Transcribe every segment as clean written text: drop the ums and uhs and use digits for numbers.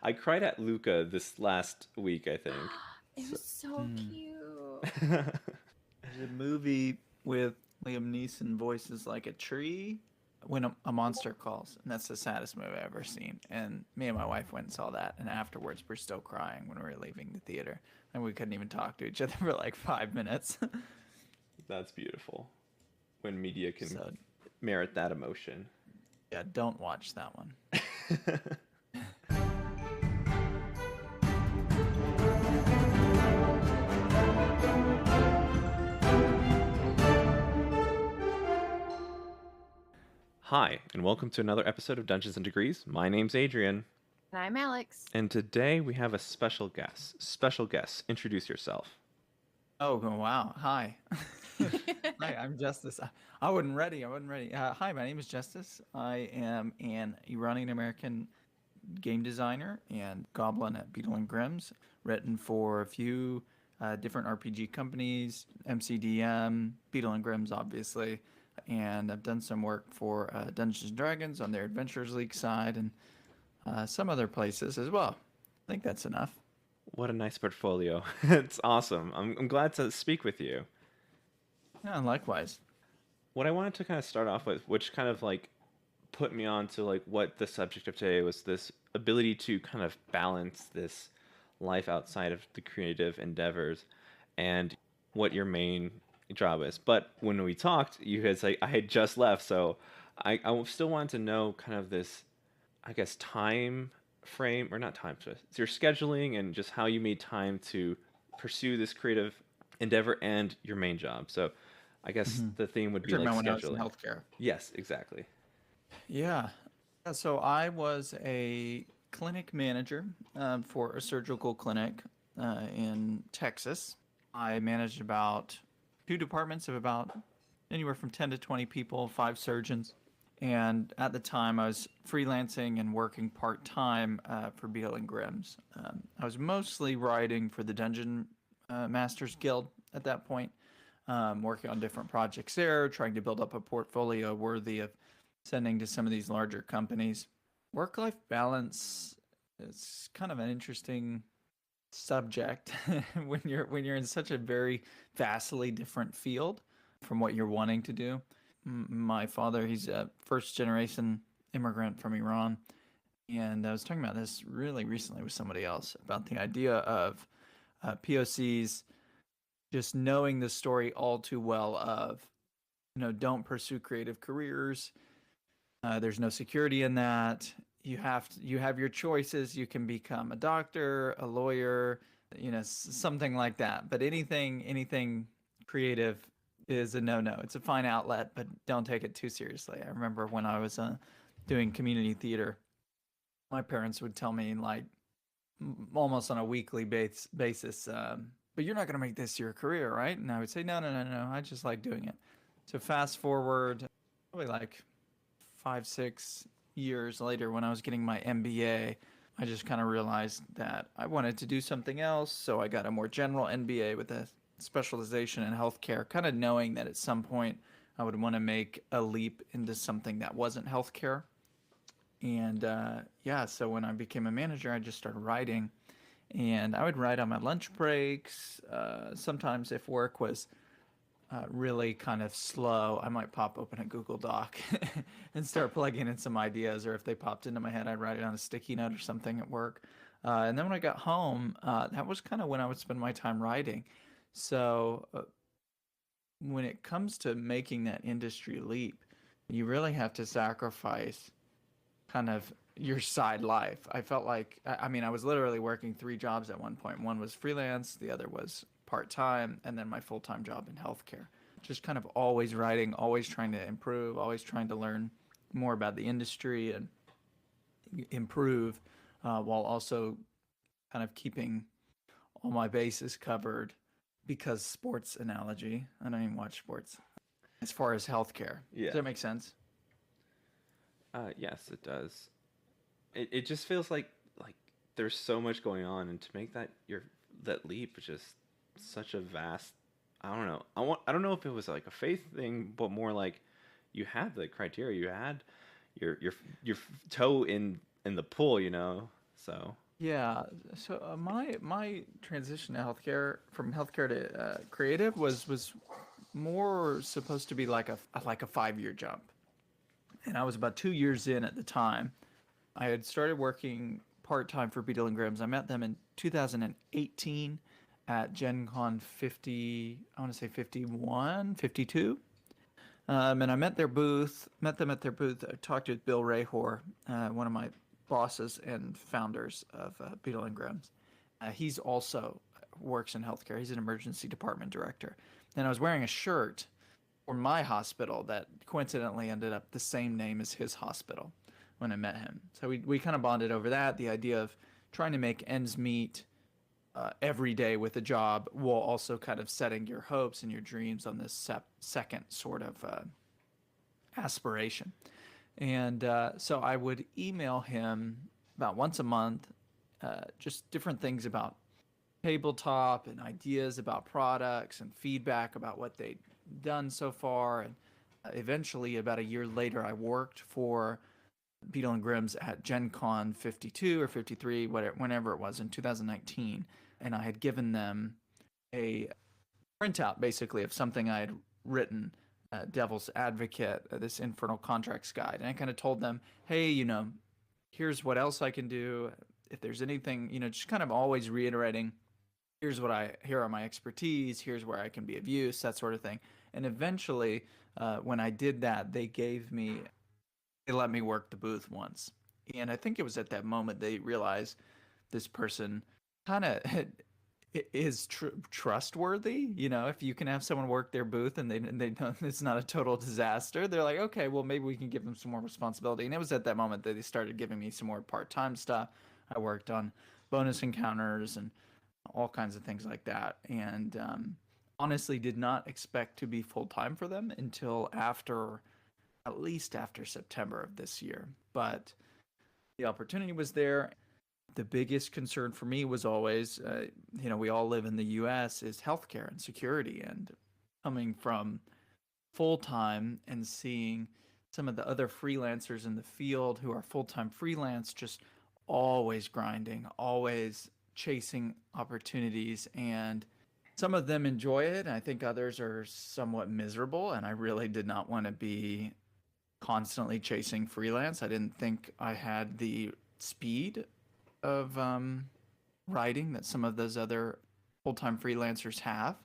I cried at Luca this last week, I think. It So, was so Hmm. cute. There's a movie with Liam Neeson voices like a tree when a monster calls, and that's the saddest movie I've ever seen. And me and my wife went and saw that, and afterwards we're still crying when we were leaving the theater, and we couldn't even talk to each other for like 5 minutes. that's beautiful. When media can So merit that emotion. yeah, don't watch that one. Hi, and welcome to another episode of Dungeons and Degrees. My name's Adrian, And I'm Alex. and today we have a special guest. Special guest, introduce yourself. Oh wow! Hi, hi. I'm Justice. I wasn't ready. I wasn't ready. Hi, my name is Justice. I am an Iranian American game designer and goblin at Beetle and Grimm's. Written for a few different RPG companies, MCDM, Beetle and Grimm's, obviously, and I've done some work for Dungeons and Dragons on their Adventures League side and some other places as well. I think that's enough. What a nice portfolio. It's awesome. I'm glad to speak with you. Yeah, likewise. What I wanted to kind of start off with, which kind of like put me on to like what the subject of today was, this ability to kind of balance this life outside of the creative endeavors and what your main job is. But when we talked, you had like I had just left, so I still wanted to know kind of this, I guess, time frame, or not time, so it's your scheduling and just how you made time to pursue this creative endeavor and your main job. So I guess Mm-hmm. the theme would You're be talking like about when I was in scheduling. healthcare. Yes, exactly. Yeah. So I was a clinic manager for a surgical clinic in Texas. I managed about two departments of about anywhere from 10 to 20 people, five surgeons. And at the time, I was freelancing and working part time for Beale and Grimm's. I was mostly writing for the Dungeon Masters Guild at that point, working on different projects there, trying to build up a portfolio worthy of sending to some of these larger companies. Work life balance is kind of an interesting subject when you're in such a very vastly different field from what you're wanting to do. My father, he's a first generation immigrant from Iran, and I was talking about this really recently with somebody else about the idea of POCs just knowing the story all too well of, don't pursue creative careers. There's no security in that. You have your choices. You can become a doctor, a lawyer, something like that. But anything creative is a no-no. It's a fine outlet, but don't take it too seriously. I remember when I was doing community theater, my parents would tell me like almost on a weekly basis, but you're not going to make this your career, right? And I would say, no, no, no, no. I just like doing it. So fast forward, probably like 5, 6 years later, when I was getting my MBA, I just kind of realized that I wanted to do something else. So I got a more general MBA with a specialization in healthcare, kind of knowing that at some point I would want to make a leap into something that wasn't healthcare. And yeah, so when I became a manager, I just started writing. And I would write on my lunch breaks. Sometimes, if work was really kind of slow, I might pop open a Google Doc and start plugging in some ideas. Or if they popped into my head, I'd write it on a sticky note or something at work. And then when I got home, that was kind of when I would spend my time writing. So when it comes to making that industry leap, you really have to sacrifice kind of your side life. I felt like, I mean, I was literally working three jobs at one point. One was freelance, the other was part time, and then my full time job in healthcare. Just kind of always writing, always trying to improve, always trying to learn more about the industry and improve, while also kind of keeping all my bases covered. Because sports analogy, I don't even watch sports. As far as healthcare, does Yeah. that make sense? Yes, it does. It just feels like there's so much going on, and to make that leap is just such a vast. I don't know. I don't know if it was like a faith thing, but more like you had the criteria, you had your your toe in the pool, So Yeah. So my transition to healthcare from healthcare to creative was more supposed to be like a 5 year jump, and I was about 2 years in at the time. I had started working part time for Beetle and Grimm's. I met them in 2018 at Gen Con 50. I want to say 51, 52. And I met them at their booth. I talked to Bill Rahor, one of my bosses and founders of Beetle and Grimm's. He's also works in healthcare. He's an emergency department director. And I was wearing a shirt for my hospital that coincidentally ended up the same name as his hospital when I met him. So we kind of bonded over that, the idea of trying to make ends meet every day with a job while also kind of setting your hopes and your dreams on this second sort of aspiration. And so I would email him about once a month, just different things about tabletop and ideas about products and feedback about what they'd done so far. And eventually, about a year later, I worked for Beetle and Grimm's at Gen Con 52 or 53, whatever, whenever it was in 2019. And I had given them a printout basically of something I had written, Devil's Advocate, this Infernal Contracts Guide. And I kind of told them, hey, here's what else I can do. If there's anything, just kind of always reiterating, here are my expertise, here's where I can be of use, that sort of thing. And eventually, when I did that, they let me work the booth once. And I think it was at that moment they realized this person kind of is trustworthy. If you can have someone work their booth and they don't, it's not a total disaster, they're like, okay, well, maybe we can give them some more responsibility. And it was at that moment that they started giving me some more part-time stuff. I worked on bonus encounters and all kinds of things like that. And honestly, did not expect to be full-time for them until at least after September of this year. But the opportunity was there. The biggest concern for me was always, we all live in the US, is healthcare and security. And coming from full time and seeing some of the other freelancers in the field who are full time freelance just always grinding, always chasing opportunities. And some of them enjoy it. And I think others are somewhat miserable. And I really did not want to be constantly chasing freelance. I didn't think I had the speed of writing that some of those other full-time freelancers have.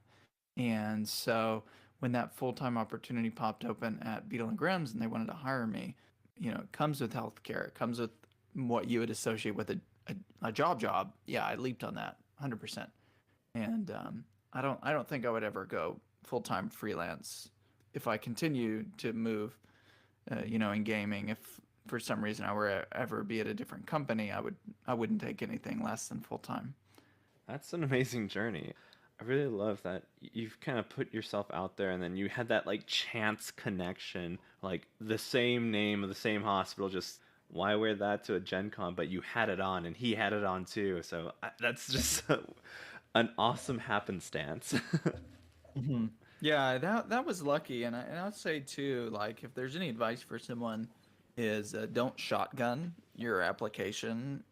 And so when that full-time opportunity popped open at Beetle and Grimm's and they wanted to hire me, it comes with healthcare. It comes with what you would associate with a job. Yeah, I leaped on that 100%. And I don't think I would ever go full-time freelance if I continue to move, in gaming. If for some reason I were ever be at a different company, I wouldn't take anything less than full time. that's an amazing journey. I really love that you've kind of put yourself out there and then you had that like chance connection, like the same name of the same hospital, just why wear that to a Gen Con, but you had it on and he had it on too. So that's just an awesome happenstance. Hmm. Yeah, that was lucky, and I would say too, like if there's any advice for someone, is don't shotgun your application.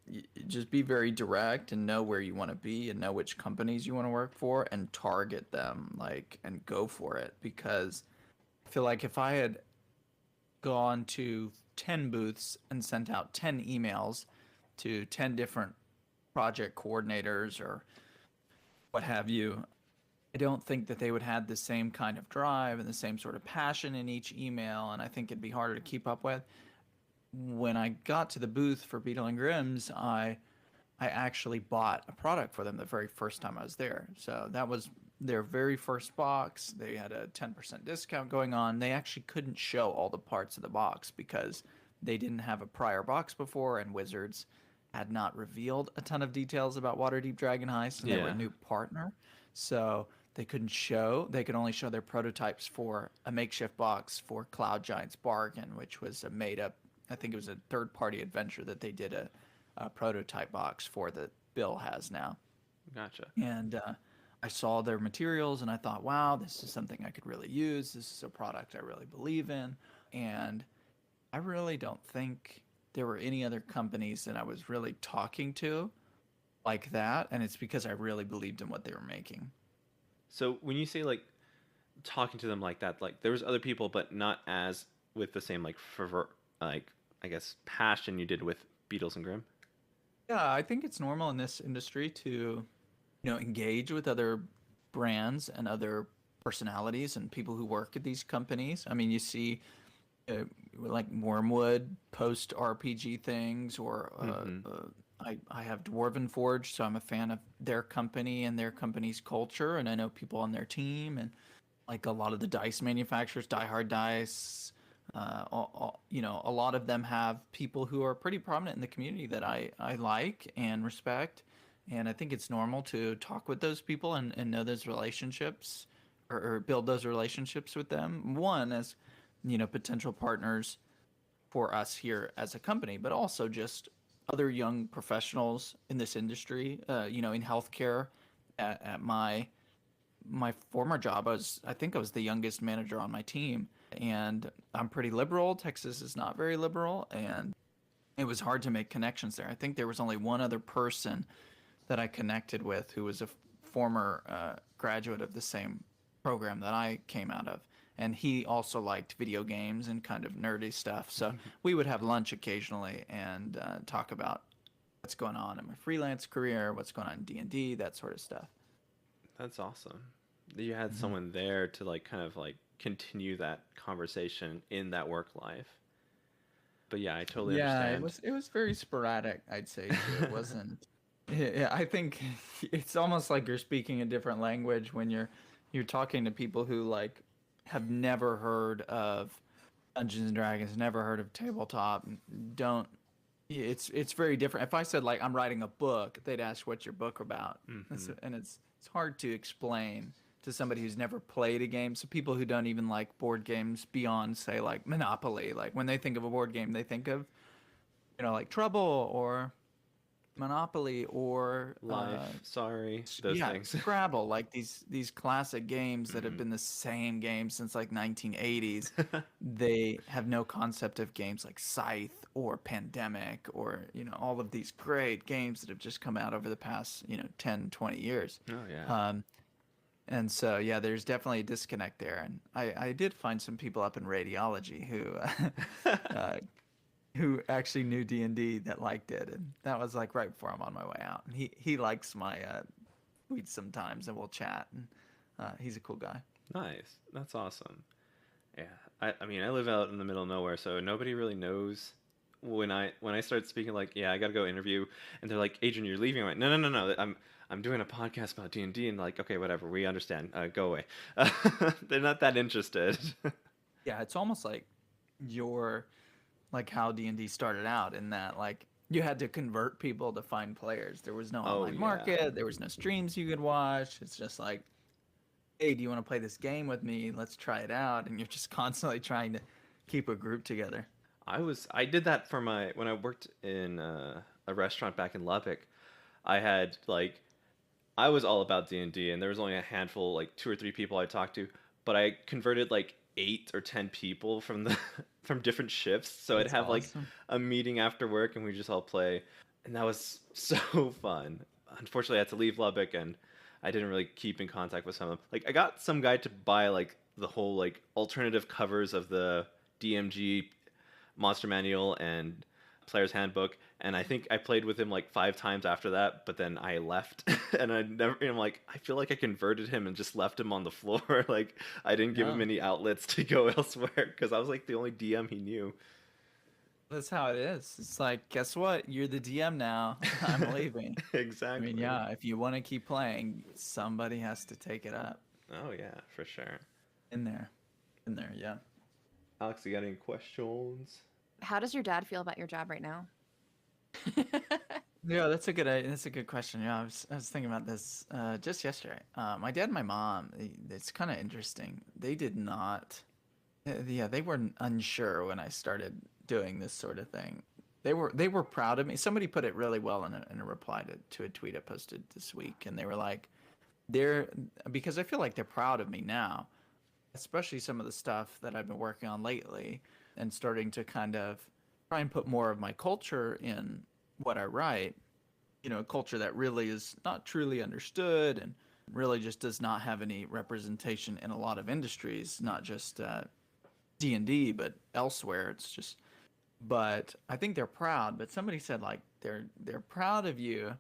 Just be very direct and know where you want to be and know which companies you want to work for and target them, like, and go for it. Because I feel like if I had gone to 10 booths and sent out 10 emails to 10 different project coordinators or what have you, I don't think that they would have the same kind of drive and the same sort of passion in each email, and I think it'd be harder to keep up with. When I got to the booth for Beetle and Grimm's, I actually bought a product for them the very first time I was there. So that was their very first box. They had a 10% discount going on. They actually couldn't show all the parts of the box because they didn't have a prior box before, and Wizards had not revealed a ton of details about Waterdeep Dragon Heist, and they were a Yeah, new partner. So they could only show their prototypes for a makeshift box for Cloud Giant's Bargain, which was a made up, I think it was a third party adventure that they did a prototype box for that Bill has now. gotcha. And I saw their materials and I thought, wow, this is something I could really use. This is a product I really believe in. And I really don't think there were any other companies that I was really talking to like that, and it's because I really believed in what they were making. So when you say like talking to them like that, like there was other people, but not as with the same like fervor, like I guess passion you did with Beatles and Grimm. Yeah, I think it's normal in this industry to, engage with other brands and other personalities and people who work at these companies. I mean, you see like Wormwood post RPG things, or Mm-hmm. I have Dwarven Forge, so I'm a fan of their company and their company's culture, and I know people on their team, and like a lot of the dice manufacturers, Die Hard Dice. A lot of them have people who are pretty prominent in the community that I like and respect. And I think it's normal to talk with those people and know those relationships, or build those relationships with them. One, as, potential partners for us here as a company, but also just other young professionals in this industry, in healthcare. At my former job, I think I was the youngest manager on my team, and I'm pretty liberal. Texas is not very liberal, and it was hard to make connections there. I think there was only one other person that I connected with who was a former graduate of the same program that I came out of, and he also liked video games and kind of nerdy stuff. So we would have lunch occasionally and talk about what's going on in my freelance career, what's going on in D&D, that sort of stuff. That's awesome. You had Mhm. someone there to like kind of like continue that conversation in that work life. But yeah, I totally Yeah, it understand. was it was very sporadic, I'd say too. It wasn't. Yeah, I think it's almost like you're speaking a different language when you're talking to people who like have never heard of Dungeons and Dragons, never heard of tabletop, don't. It's very different. If I said like I'm writing a book, they'd ask what's your book about, Mm-hmm. and it's hard to explain to somebody who's never played a game. So people who don't even like board games beyond say like Monopoly, like when they think of a board game, they think of like Trouble or Monopoly or Life, sorry, those yeah, things. Scrabble, like these classic games that have Mm-hmm. been the same game since like 1980s. They have no concept of games like Scythe or Pandemic, or all of these great games that have just come out over the past 10, 20 years. Oh yeah. Um, and so yeah, there's definitely a disconnect there. And I did find some people up in radiology who uh, who actually knew D&D that liked it, and that was like right before I'm on my way out. And he likes my tweets sometimes, and we'll chat. And he's a cool guy. Nice. That's awesome. Yeah. I mean, I live out in the middle of nowhere, so nobody really knows when I start speaking like, yeah, I got to go interview, and they're like, "Adrian, you're leaving." I'm like, "No, no, no, no. I'm doing a podcast about D&D." And like, "Okay, whatever. We understand. Go away." They're not that interested. Yeah, it's almost like your like how D&D started out, in that like you had to convert people to find players. There was no Oh online yeah. market. There was no streams you could watch. It's just like, hey, do you want to play this game with me? Let's try it out. And you're just constantly trying to keep a group together. I did that for my when I worked in a restaurant back in Lubbock. I had like I was all about D&D, and D, and there was only a handful, like two or three people I talked to, but I converted like 8 or 10 people from the from different shifts. So I'd That's have like awesome. a meeting after work, and we just all play, and that was so fun. Unfortunately, I had to leave Lubbock, and I didn't really keep in contact with some of them. Like I got some guy to buy like the whole like alternative covers of the DMG Monster Manual and Player's Handbook, and I think I played with him like 5 times after that. But then I left, and I never. I'm like, I feel like I converted him and just left him on the floor. Like I didn't give him No, any outlets to go elsewhere because I was like the only DM he knew. that's how it is. It's like, guess what? You're the DM now. I'm leaving. I mean, Exactly. yeah, if you want to keep playing, somebody has to take it up. Oh yeah, for sure. In there. In there, yeah. Alex, you got any questions? How does your dad feel about your job right now? Yeah, that's a good question. Yeah, I was thinking about this just yesterday. My dad and my mom, it's kind of interesting. They did not, yeah, they were unsure when I started doing this sort of thing. They were proud of me. Somebody put it really well in a reply to a tweet I posted this week, and they were like, they're because I feel like they're proud of me now, especially some of the stuff that I've been working on lately, and starting to kind of try and put more of my culture in what I write, a culture that really is not truly understood and really just does not have any representation in a lot of industries, not just D&D, but elsewhere. It's just, but I think they're proud. But somebody said like they're proud of you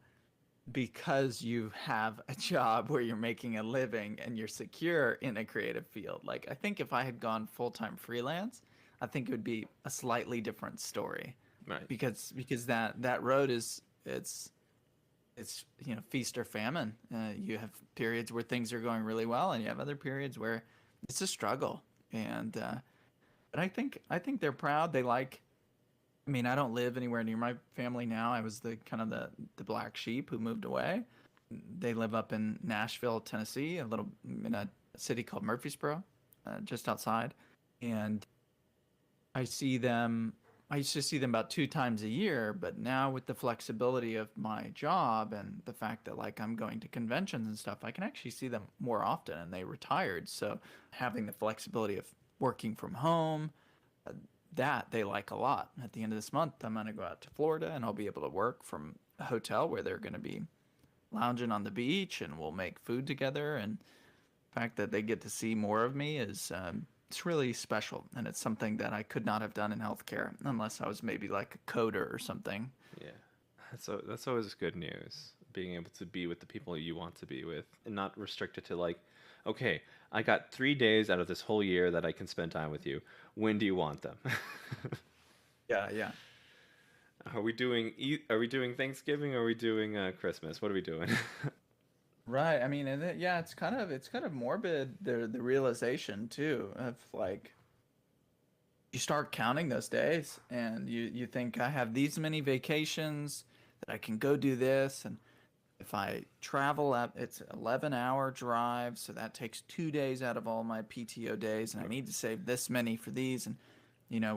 because you have a job where you're making a living and you're secure in a creative field. Like I think if I had gone full-time freelance, I think it would be a slightly different story Right. because that road is it's feast or famine. You have periods where things are going really well, and you have other periods where it's a struggle. And but I think they're proud. They like. I mean, I don't live anywhere near my family now. I was the kind of the black sheep who moved away. They live up in Nashville, Tennessee, in a city called Murfreesboro, just outside. And I see them. I used to see them about 2 times a year, but now with the flexibility of my job and the fact that like I'm going to conventions and stuff, I can actually see them more often. And they retired, so having the flexibility of working from home, uh, that they like a lot. At the end of this month, I'm going to go out to Florida and I'll be able to work from a hotel where they're going to be lounging on the beach and we'll make food together. And the fact that they get to see more of me is it's really special, and it's something that I could not have done in healthcare unless I was maybe like a coder or something. Yeah. That's always good news. Being able to be with the people you want to be with and not restricted to like, okay, I got 3 days out of this whole year that I can spend time with you. When do you want them? Yeah, yeah. Are we doing Thanksgiving or are we doing Christmas? What are we doing? Right. I mean, and yeah, it's kind of morbid the realization too of like you start counting those days and you think I have these many vacations that I can go do this, and if I travel up, it's 11-hour drive, so that takes 2 days out of all my PTO days, and I need to save this many for these. And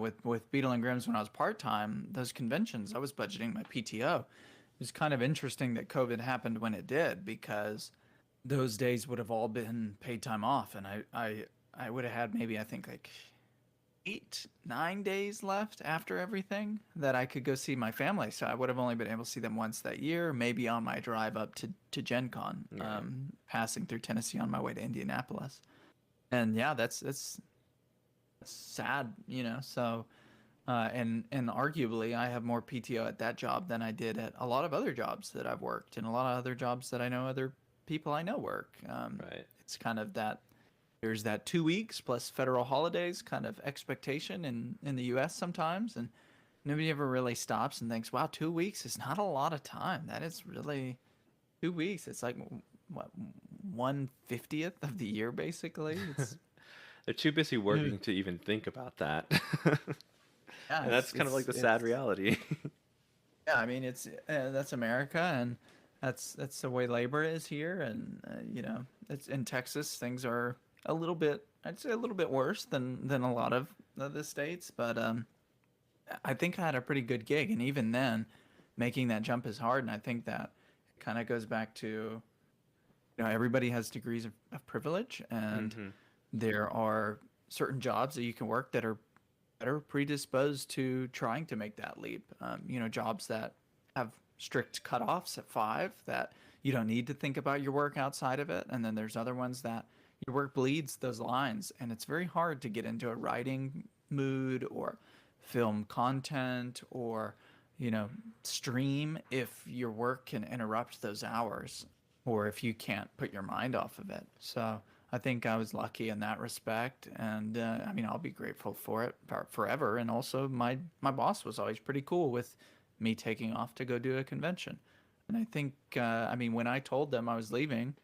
with Beetle and Grimm's when I was part time, those conventions, I was budgeting my PTO. It was kind of interesting that COVID happened when it did because those days would have all been paid time off, and I would have had maybe I think like 8, 9 days left after everything that I could go see my family. So I would have only been able to see them once that year, maybe on my drive up to Gen Con, Right. passing through Tennessee on my way to Indianapolis. And yeah, that's sad, So, and arguably, I have more PTO at that job than I did at a lot of other jobs that I've worked, and a lot of other jobs that I know other people I know work. Right. It's kind of that there's that 2 weeks plus federal holidays kind of expectation in the U.S. sometimes, and nobody ever really stops and thinks, "Wow, 2 weeks is not a lot of time. That is really 2 weeks. It's like what 1/50th of the year, basically. It's They're too busy yeah, working to even think about that. yeah, And that's kind of like the sad it's reality. yeah. I mean, it's that's America, and that's the way labor is here, and it's in Texas. Things are a little bit, I'd say, a little bit worse than a lot of the states, but I think I had a pretty good gig, and even then, making that jump is hard, and I think that kind of goes back to everybody has degrees of privilege, and Hmm. there are certain jobs that you can work that are better predisposed to trying to make that leap. Jobs that have strict cutoffs at 5 that you don't need to think about your work outside of it. And then there's other ones that your work bleeds those lines. And it's very hard to get into a writing mood or film content or, stream if your work can interrupt those hours or if you can't put your mind off of it. So I think I was lucky in that respect, and I mean I'll be grateful for it forever. And also my boss was always pretty cool with me taking off to go do a convention. And I think I mean when I told them I was leaving,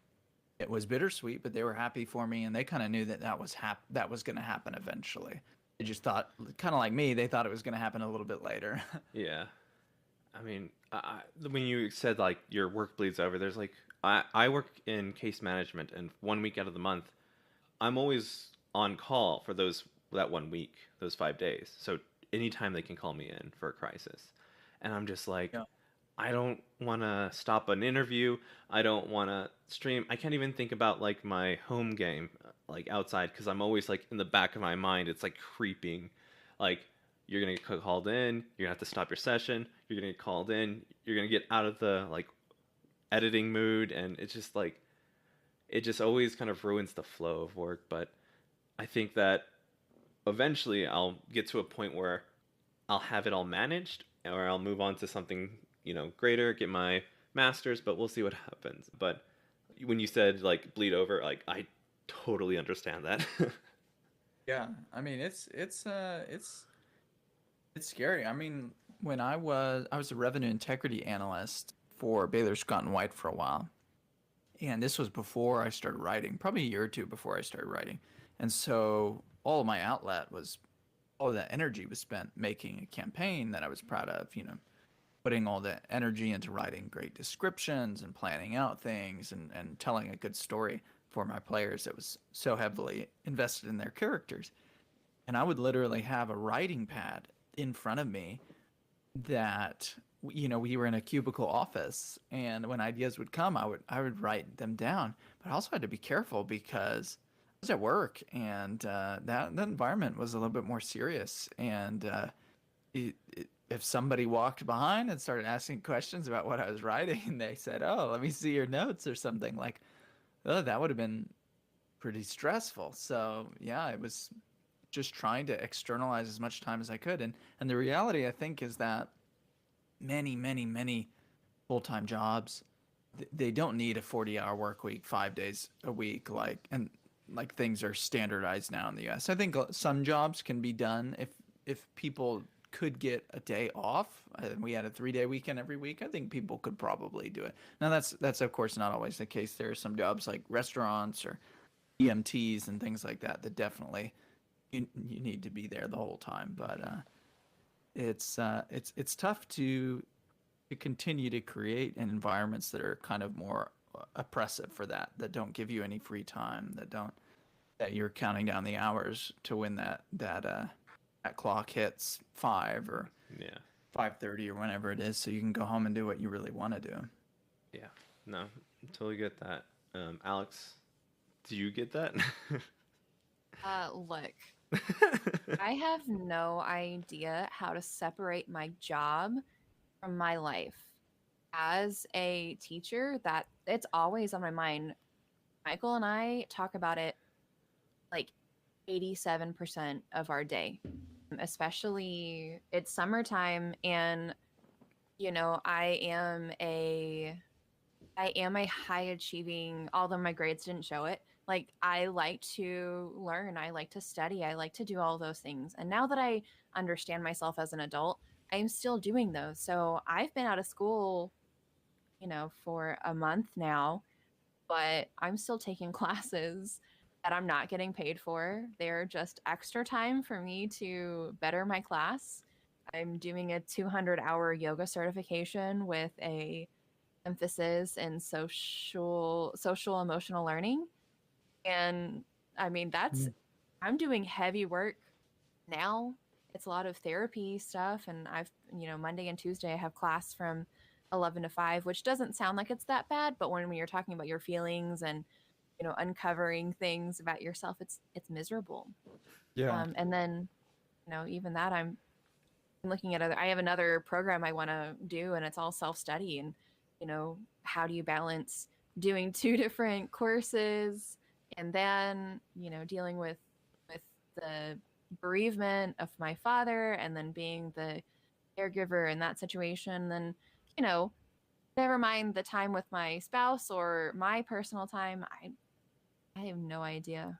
it was bittersweet, but they were happy for me, and they kind of knew that was going to happen eventually. They just thought, kind of like me, they thought it was going to happen a little bit later. Yeah. I mean, when you said like your work bleeds over, there's like I work in case management, and 1 week out of the month, I'm always on call for that 1 week, those 5 days. So anytime they can call me in for a crisis, and I'm just like, Yeah. I don't want to stop an interview. I don't want to stream. I can't even think about like my home game, like outside, because I'm always like in the back of my mind, it's like creeping, like you're gonna get called in, you're gonna have to stop your session, you're gonna get called in, you're gonna get out of the like editing mood, and it's just like it just always kind of ruins the flow of work. But I think that eventually I'll get to a point where I'll have it all managed, or I'll move on to something, greater, get my master's, but we'll see what happens. But when you said like bleed over, like I totally understand that. Yeah, I mean it's scary. I mean, when I was a revenue integrity analyst for Baylor Scott and White for a while. And this was before I started writing, probably a year or two before I started writing. And so all of my outlet was all of that energy was spent making a campaign that I was proud of, putting all that energy into writing great descriptions and planning out things and telling a good story for my players that was so heavily invested in their characters. And I would literally have a writing pad in front of me that we were in a cubicle office, and when ideas would come, I would write them down. But I also had to be careful because I was at work, and that environment was a little bit more serious. And if somebody walked behind and started asking questions about what I was writing, and they said, "Oh, let me see your notes" or something like, oh, that would have been pretty stressful. So yeah, it was just trying to externalize as much time as I could. And the reality, I think, is that many full-time jobs, they don't need a 40-hour work week, 5 days a week, like things are standardized now in the US. I think some jobs can be done if people could get a day off. We had a 3-day weekend every week. I think people could probably do it. Now that's of course not always the case. There are some jobs like restaurants or EMTs and things like that that definitely you need to be there the whole time. But it's tough to continue to create environments that are kind of more oppressive for that don't give you any free time, that you're counting down the hours to when that clock hits 5 or Yeah. 5:30 or whenever it is, so you can go home and do what you really want to do. Yeah. No, totally get that. Alex, do you get that? Look, I have no idea how to separate my job from my life. As a teacher, that it's always on my mind. Michael and I talk about it like 87% of our day, especially it's summertime, and I am a high achieving, although my grades didn't show it. Like, I like to learn, I like to study, I like to do all those things. And now that I understand myself as an adult, I'm still doing those. So I've been out of school, for a month now, but I'm still taking classes that I'm not getting paid for. They're just extra time for me to better my class. I'm doing a 200-hour yoga certification with a emphasis in social emotional learning. And I mean, Mm. I'm doing heavy work now. It's a lot of therapy stuff, and Monday and Tuesday I have class from 11 to 5, which doesn't sound like it's that bad, but when you're talking about your feelings and uncovering things about yourself, it's miserable. Yeah. And then even that, I'm looking at I have another program I want to do, and it's all self-study. And how do you balance doing two different courses, and then dealing with the bereavement of my father, and then being the caregiver in that situation. Then you know never mind the time with my spouse or my personal time. I have no idea.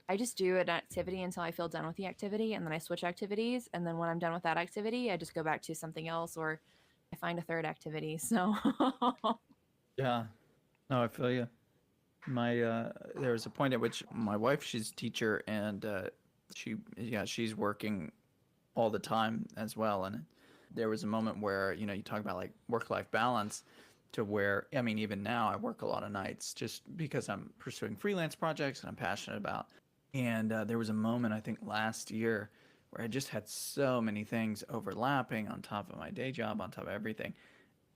I just do an activity until I feel done with the activity, and then I switch activities. And then when I'm done with that activity, I just go back to something else, or I find a third activity. So, Yeah. No, I feel you. There was a point at which my wife, she's a teacher, and she's working all the time as well. And there was a moment where, you talk about like work-life balance, to where, I mean, even now I work a lot of nights just because I'm pursuing freelance projects and I'm passionate about. And there was a moment, I think last year, where I just had so many things overlapping on top of my day job, on top of everything.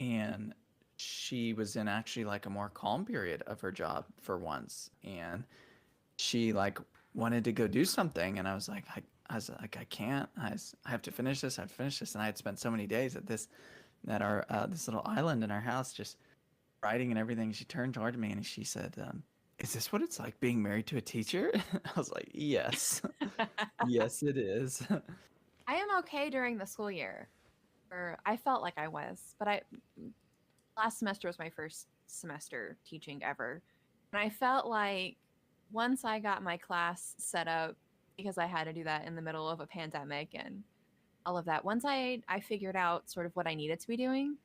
And she was in actually like a more calm period of her job for once. And she like wanted to go do something. And I was like, I was like, I can't. I have to finish this. I have to finish this. And I had spent so many days at our this little island in our house, just writing and everything. She turned toward me and she said, "Is this what it's like being married to a teacher?" I was like, "Yes, yes, it is." I am okay during the school year, or I felt like I was, but last semester was my first semester teaching ever, and I felt like once I got my class set up, because I had to do that in the middle of a pandemic and all of that. Once I figured out sort of what I needed to be doing,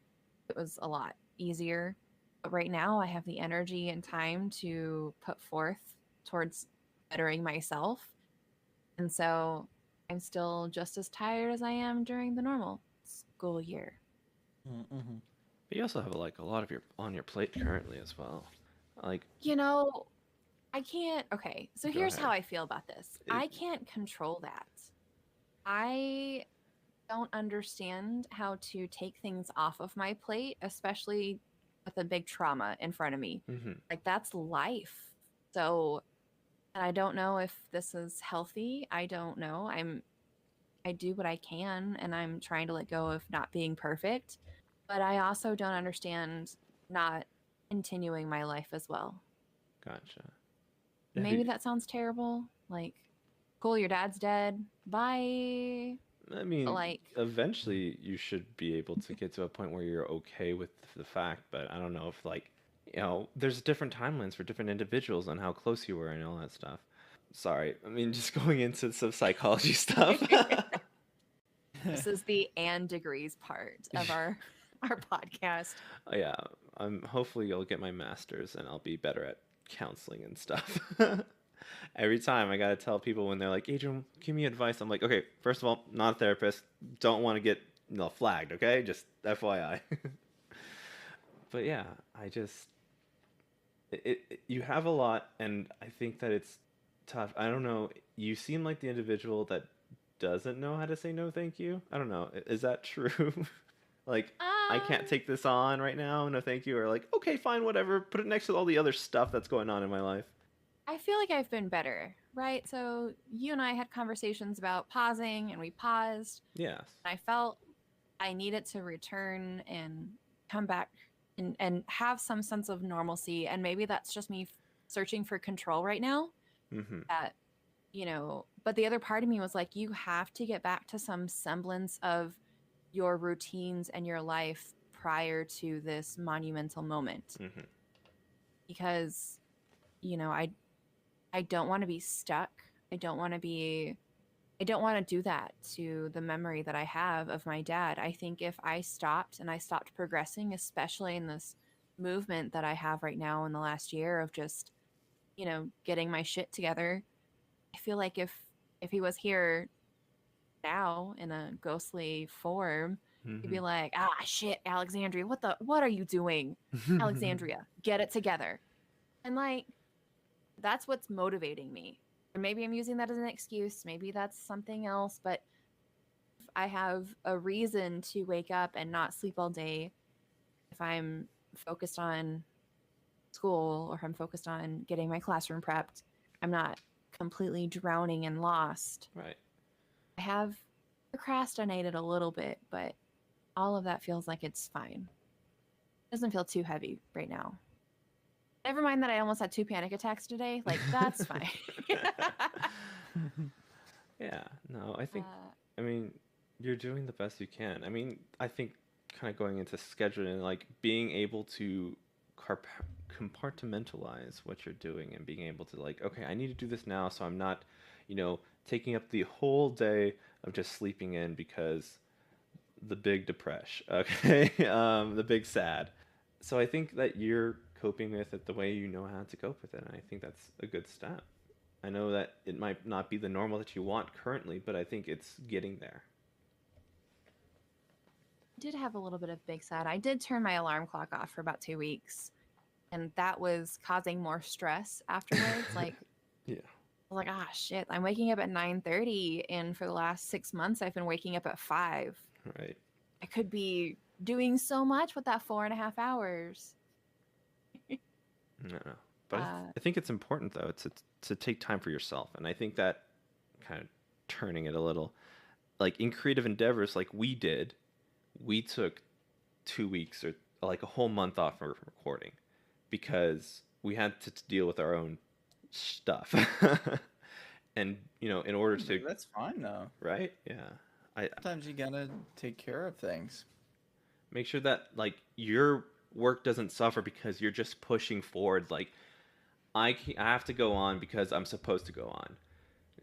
it was a lot easier. But right now, I have the energy and time to put forth towards bettering myself. And so I'm still just as tired as I am during the normal school year. Mm-hmm. But you also have like a lot of your on your plate currently as well. Like, You know, I can't. Okay, so go here's ahead. how I feel about this. I can't control that. I don't understand how to take things off of my plate, especially with a big trauma in front of me. Mm-hmm. Like, that's life. So, and I don't know if this is healthy. I don't know. I do what I can, and I'm trying to let go of not being perfect. But I also don't understand not continuing my life as well. Gotcha. Maybe that sounds terrible. Like, cool, your dad's dead. Bye. I mean, Like, eventually you should be able to get to a point where you're okay with the fact, but I don't know if like, there's different timelines for different individuals on how close you were and all that stuff. Sorry, I mean, just going into some psychology stuff. this is the and degrees part of our podcast. Yeah, hopefully I'll get my master's and I'll be better at counseling and stuff. Every time I gotta tell people when they're like, Adrian, give me advice. I'm like, okay, first of all, not a therapist. Don't want to get flagged, okay? Just FYI. But yeah, I just you have a lot, and I think that it's tough. I don't know. You seem like the individual that doesn't know how to say no, thank you. I don't know. Is that true? Like, I can't take this on right now. No, thank you. Or like, okay, fine, whatever. Put it next to all the other stuff that's going on in my life. I feel like I've been better, right? So you and I had conversations about pausing, and we paused. Yes. I felt I needed to return and come back and have some sense of normalcy. And maybe that's just me searching for control right now. Mm-hmm. That, but the other part of me was like, you have to get back to some semblance of your routines and your life prior to this monumental moment. Mm-hmm. Because, I don't want to be stuck. I don't want to do that to the memory that I have of my dad. I think if I stopped progressing, especially in this movement that I have right now in the last year of just, getting my shit together, I feel like if he was here now in a ghostly form, he'd be like, shit, Alexandria, what are you doing? Alexandria, get it together. And like, that's what's motivating me. Or maybe I'm using that as an excuse. Maybe that's something else. But if I have a reason to wake up and not sleep all day, if I'm focused on school or if I'm focused on getting my classroom prepped, I'm not completely drowning and lost. Right. I have procrastinated a little bit, but all of that feels like it's fine. It doesn't feel too heavy right now. Never mind that I almost had 2 panic attacks today. Like, that's fine. Yeah, no, I think, I mean, you're doing the best you can. I mean, I think kind of going into scheduling, like being able to compartmentalize what you're doing and being able to like, okay, I need to do this now so I'm not, taking up the whole day of just sleeping in because the big depression, okay? The big sad. So I think that you're coping with it the way you know how to cope with it, and I think that's a good step. I know that it might not be the normal that you want currently, but I think it's getting there. I did have a little bit of big sad. I did turn my alarm clock off for about 2 weeks, and that was causing more stress afterwards. Like, yeah. I was like, shit, I'm waking up at 9:30, and for the last 6 months, I've been waking up at 5. Right. I could be doing so much with that 4.5 hours. No. But I think it's important though to take time for yourself, and I think that kind of turning it a little. Like in creative endeavors, like we took 2 weeks or like a whole month off for recording because we had to deal with our own stuff. And in order to, That's fine though. right? Yeah. I Sometimes you gotta take care of things. make sure that like your work doesn't suffer because you're just pushing forward. Like I have to go on because I'm supposed to go on.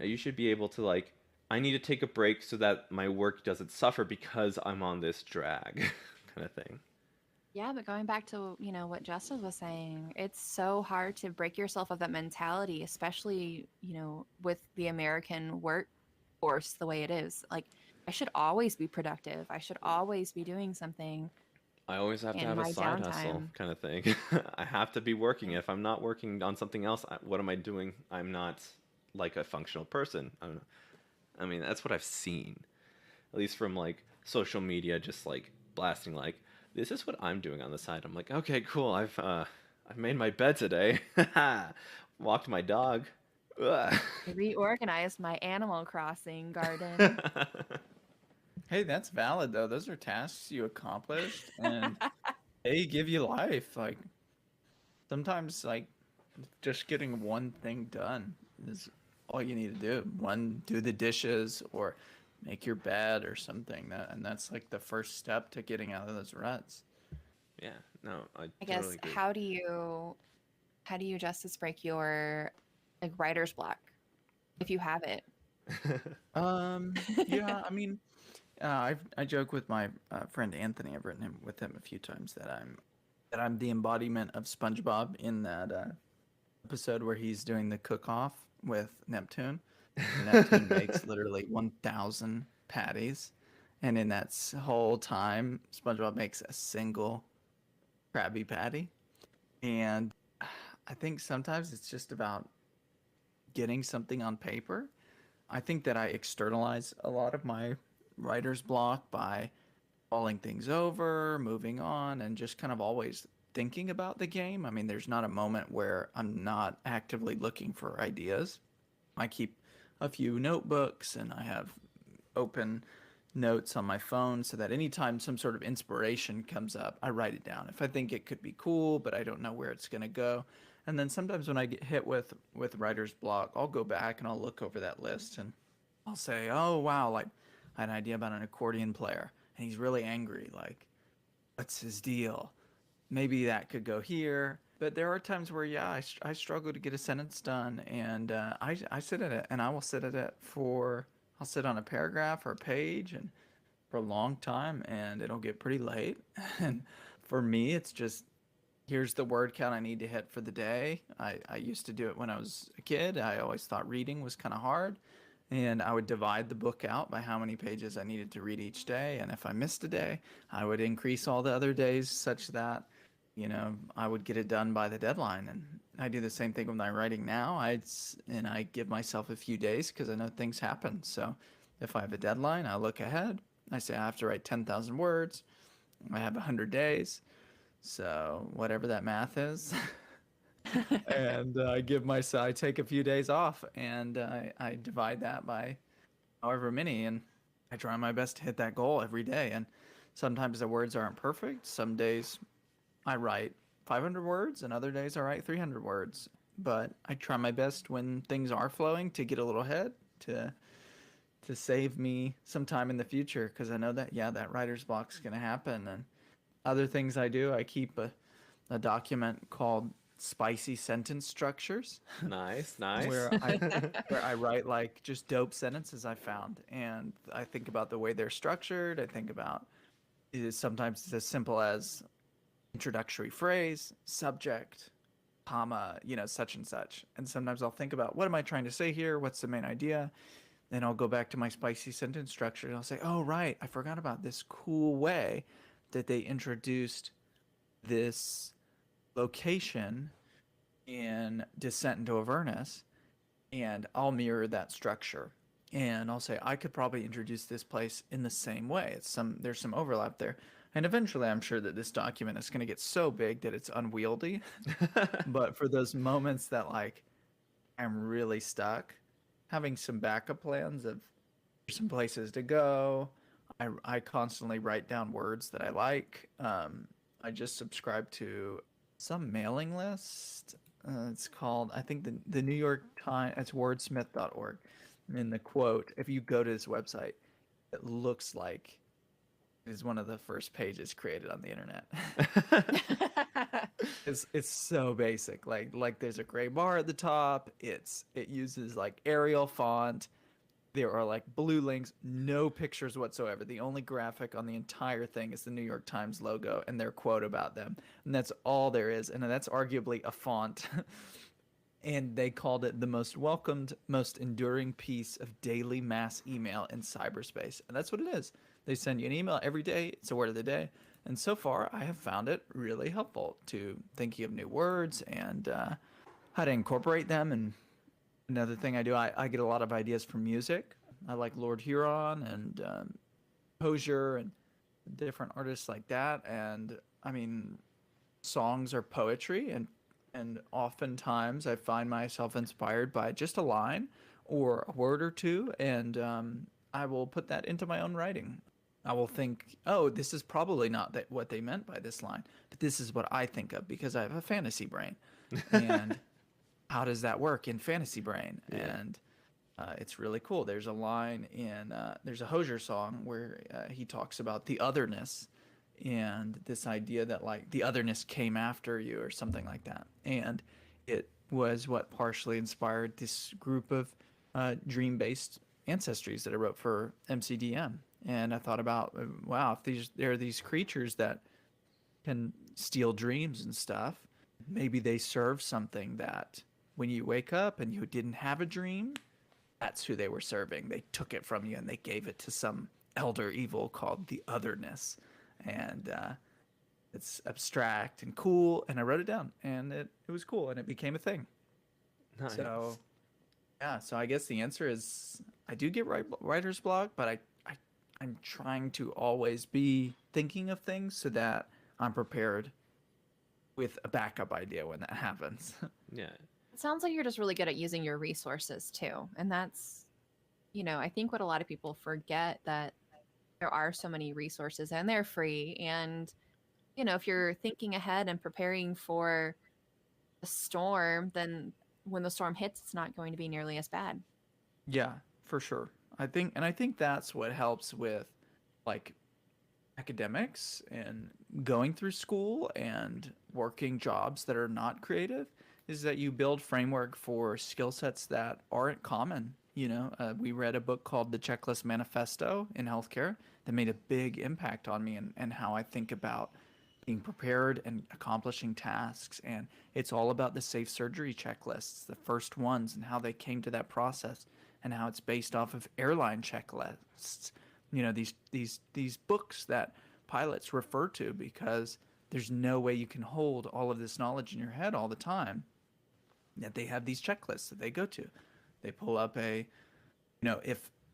You should be able to like, I need to take a break so that my work doesn't suffer because I'm on this drag kind of thing. Yeah, but going back to, what Justice was saying, it's so hard to break yourself of that mentality, especially, with the American workforce the way it is. Like, I should always be productive. I should always be doing something I always have to in have a my side hustle downtime. kind of thing. I have to be working. If I'm not working on something else, what am I doing? I'm not like a functional person. I mean, that's what I've seen, at least from like social media, just like blasting like, this is what I'm doing on the side. I'm like, okay, cool. I've made my bed today. Walked my dog. Ugh. I reorganized my Animal Crossing garden. Hey, that's valid though. Those are tasks you accomplished and they give you life. Like sometimes like just getting one thing done is all you need to do. One, do the dishes or make your bed or something. And that's like the first step to getting out of those ruts. Yeah, no, I I guess totally agree. how do you Justice break your like writer's block if you have it? Yeah, I mean, I joke with my friend Anthony. I've written him with him a few times that I'm the embodiment of SpongeBob in that episode where he's doing the cook-off with Neptune. And Neptune makes literally 1,000 patties, and in that whole time, SpongeBob makes a single Krabby Patty. And I think sometimes it's just about getting something on paper. I think that I externalize a lot of my writer's block by falling things over, moving on, and just kind of always thinking about the game. I mean, there's not a moment where I'm not actively looking for ideas. I keep a few notebooks and I have open notes on my phone so that anytime some sort of inspiration comes up, I write it down. If I think it could be cool, but I don't know where it's going to go. And then sometimes when I get hit with writer's block, I'll go back and I'll look over that list and I'll say, "Oh, wow, like I had an idea about an accordion player and he's really angry. Like, what's his deal? Maybe that could go here." But there are times where, yeah, I struggle to get a sentence done, and I sit at it, and I will sit at it I'll sit on a paragraph or a page, and for a long time, and it'll get pretty late. And for me, it's just here's the word count I need to hit for the day. I used to do it when I was a kid. I always thought reading was kind of hard. And I would divide the book out by how many pages I needed to read each day. And if I missed a day, I would increase all the other days such that, I would get it done by the deadline. And I do the same thing with my writing now. I give myself a few days because I know things happen. So if I have a deadline, I look ahead. I say I have to write 10,000 words. I have 100 days. So whatever that math is. And I take a few days off and I divide that by however many, and I try my best to hit that goal every day. And sometimes the words aren't perfect. Some days I write 500 words, and other days I write 300 words. But I try my best when things are flowing to get a little ahead to save me some time in the future, because I know that, yeah, that writer's block's going to happen. And other things I do, I keep a document called spicy sentence structures Nice, nice. where I write like just dope sentences I found, and I think about the way they're structured. I think about sometimes it's as simple as introductory phrase, subject, comma, such and such. And sometimes I'll think about what am I trying to say here? What's the main idea? Then I'll go back to my spicy sentence structure and I'll say, oh, right, I forgot about this cool way that they introduced this location in Descent into Avernus, and I'll mirror that structure. And I'll say I could probably introduce this place in the same way. There's some overlap there. And eventually I'm sure that this document is going to get so big that it's unwieldy. But for those moments that like I'm really stuck, having some backup plans of some places to go. I constantly write down words that I like. I just subscribe to some mailing list. It's called, I think, the New York Times, it's wordsmith.org. And the quote, if you go to this website, it looks like it is one of the first pages created on the internet. It's so basic. Like there's a gray bar at the top. It uses like Arial font. There are like blue links, no pictures whatsoever. The only graphic on the entire thing is the New York Times logo and their quote about them. And that's all there is. And that's arguably a font. And they called it the most welcomed, most enduring piece of daily mass email in cyberspace. And that's what it is. They send you an email every day. It's a word of the day. And so far, I have found it really helpful to thinking of new words and how to incorporate them. And another thing I do, I get a lot of ideas from music. I like Lord Huron and Hosier and different artists like that. And I mean, songs are poetry, and oftentimes I find myself inspired by just a line or a word or two, and I will put that into my own writing. I will think, oh, this is probably not what they meant by this line, but this is what I think of because I have a fantasy brain. And how does that work in fantasy brain? Yeah. And it's really cool. There's a line in there's a Hosier song where he talks about the otherness and this idea that like the otherness came after you or something like that. And it was what partially inspired this group of dream-based ancestries that I wrote for MCDM. And I thought about, wow, if there are these creatures that can steal dreams and stuff, maybe they serve something that when you wake up and you didn't have a dream, that's who they were serving. They took it from you and they gave it to some elder evil called the otherness. And it's abstract and cool. And I wrote it down and it was cool and it became a thing. Nice. So, yeah, so I guess the answer is I do get writer's block, but I'm trying to always be thinking of things so that I'm prepared with a backup idea when that happens. Yeah. It sounds like you're just really good at using your resources too. And that's, I think what a lot of people forget, that there are so many resources and they're free. And, if you're thinking ahead and preparing for a storm, then when the storm hits, it's not going to be nearly as bad. Yeah, for sure. I think that's what helps with like academics and going through school and working jobs that are not creative is that you build framework for skill sets that aren't common. We read a book called The Checklist Manifesto in healthcare that made a big impact on me and how I think about being prepared and accomplishing tasks. And it's all about the safe surgery checklists, the first ones, and how they came to that process and how it's based off of airline checklists. These books that pilots refer to because there's no way you can hold all of this knowledge in your head all the time. That they have these checklists that they go to. They pull up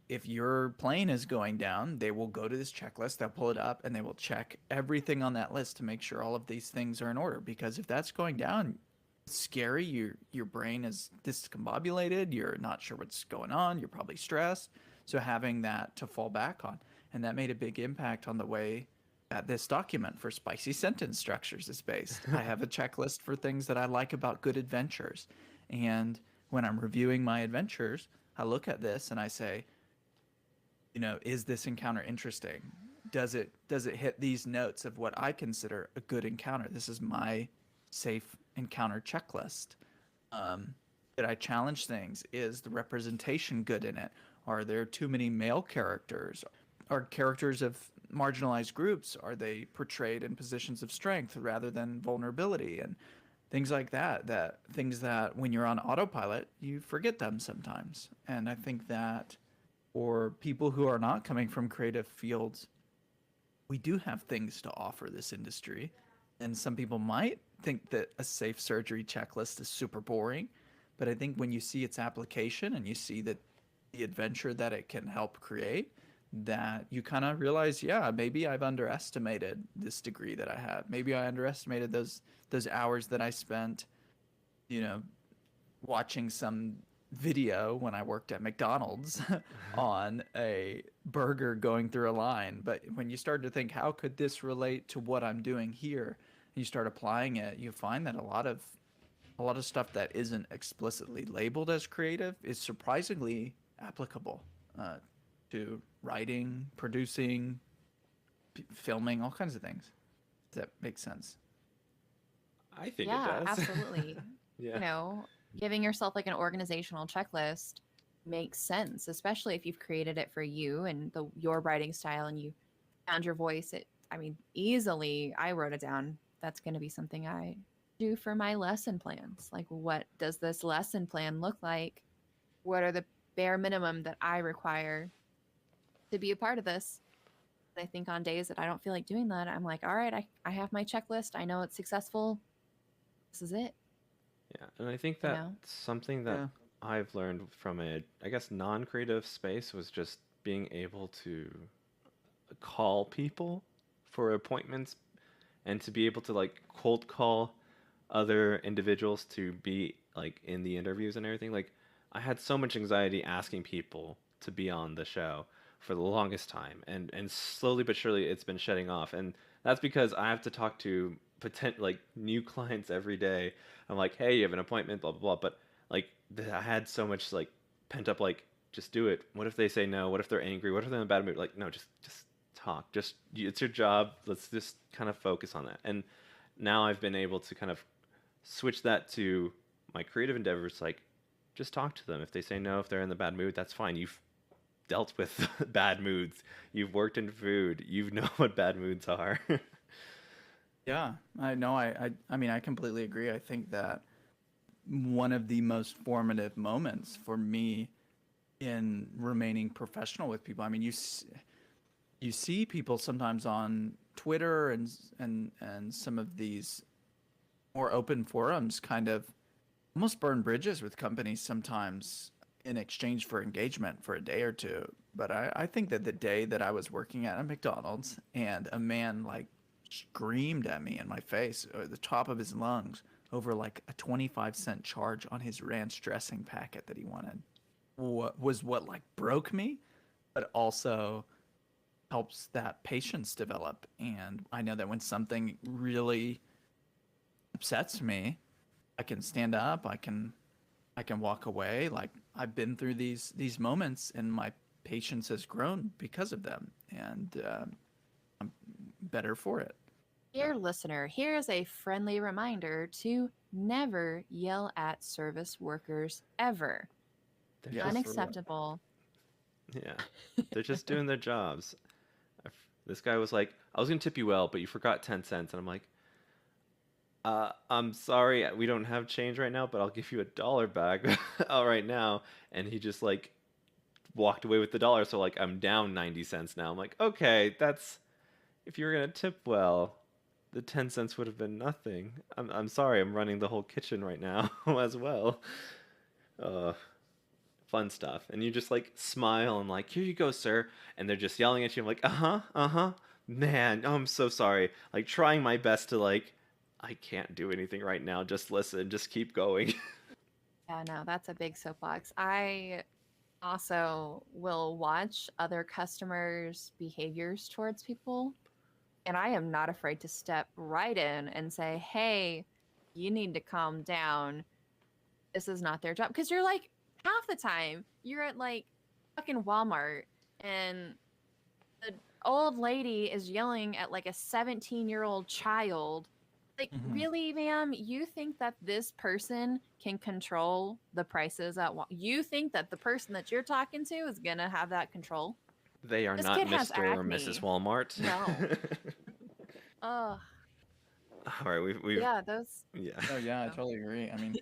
if your plane is going down, they will go to this checklist, they'll pull it up, and they will check everything on that list to make sure all of these things are in order. Because if that's going down, it's scary. Your brain is discombobulated. You're not sure what's going on. You're probably stressed. So having that to fall back on. And that made a big impact on the way that this document for spicy sentence structures is based. I have a checklist for things that I like about good adventures. And when I'm reviewing my adventures, I look at this and I say, is this encounter interesting? Does it hit these notes of what I consider a good encounter? This is my safe encounter checklist. Did I challenge things? Is the representation good in it? Are there too many male characters? Are characters of marginalized groups, are they portrayed in positions of strength rather than vulnerability? And things like that things that when you're on autopilot, you forget them sometimes. And I think that for people who are not coming from creative fields, we do have things to offer this industry. And some people might think that a safe surgery checklist is super boring, but I think when you see its application and you see that the adventure that it can help create, that you kind of realize, yeah, maybe I've underestimated this degree that I have. Maybe I underestimated those hours that I spent, watching some video when I worked at McDonald's on a burger going through a line. But when you start to think, how could this relate to what I'm doing here? And you start applying it, you find that a lot of stuff that isn't explicitly labeled as creative is surprisingly applicable uh, to writing, producing, filming, all kinds of things. Does that make sense? I think it Yeah, does. absolutely. Yeah. You know, giving yourself like an organizational checklist makes sense, especially if you've created it for you and your writing style and you found your voice. I mean, easily I wrote it down. That's going to be something I do for my lesson plans. Like, what does this lesson plan look like? What are the bare minimum that I require to be a part of this? I think on days that I don't feel like doing that, I'm like, all right, I have my checklist. I know it's successful. This is it, Yeah, and I think you that know? something that Yeah. I've learned from a, I guess, non-creative space was just being able to call people for appointments and to be able to like cold call other individuals to be like in the interviews and everything. Like I had so much anxiety asking people to be on the show for the longest time, and slowly but surely it's been shedding off, and that's because I have to talk to like new clients every day. I'm like, hey, you have an appointment, blah blah blah, but like I had so much like pent up like just do it. What if they say no? What if they're angry? What if they're in a bad mood? Like no, just talk. Just it's your job. Let's just kind of focus on that. And now I've been able to kind of switch that to my creative endeavors. Like just talk to them. If they say no, if they're in the bad mood, that's fine. You've dealt with bad moods. You've worked in food. You know what bad moods are. Yeah, I know. I mean, I completely agree. I think that one of the most formative moments for me in remaining professional with people. I mean, you see people sometimes on Twitter and some of these more open forums kind of almost burn bridges with companies sometimes in exchange for engagement for a day or two. But I think that the day that I was working at a McDonald's and a man like screamed at me in my face at the top of his lungs over like a 25-cent charge on his ranch dressing packet that he wanted, what like broke me, but also helps that patience develop. And I know that when something really upsets me, I can stand up, I can walk away. Like I've been through these moments, and my patience has grown because of them, and I'm better for it. Dear listener, here is a friendly reminder to never yell at service workers ever. They're Yes. just Unacceptable. yeah, they're just doing their jobs. This guy was like, I was gonna tip you well, but you forgot 10 cents, and I'm like, I'm sorry, we don't have change right now, but I'll give you $1 back all right now. And he just like walked away with the dollar, so like I'm down 90 cents now. I'm like, okay, that's if you were gonna tip well, the 10 cents would have been nothing. I'm sorry, I'm running the whole kitchen right now as well. Uh, fun stuff. And you just like smile and like, here you go, sir. And they're just yelling at you. I'm like, uh-huh, uh-huh. Man, oh, I'm so sorry. Like trying my best to like, I can't do anything right now. Just listen, just keep going. Yeah, no, that's a big soapbox. I also will watch other customers' behaviors towards people, and I am not afraid to step right in and say, hey, you need to calm down. This is not their job. Because you're like, half the time, you're at like fucking Walmart, and the old lady is yelling at like a 17-year-old child. Like, Mhm. really, ma'am? You think that this person can control the prices at you think that the person that you're talking to is gonna have that control? They are This not kid has Mr. or Mrs. acne. Walmart. No. Ugh. All right, we've Yeah, those. yeah. Oh yeah, I Oh. totally agree. I mean,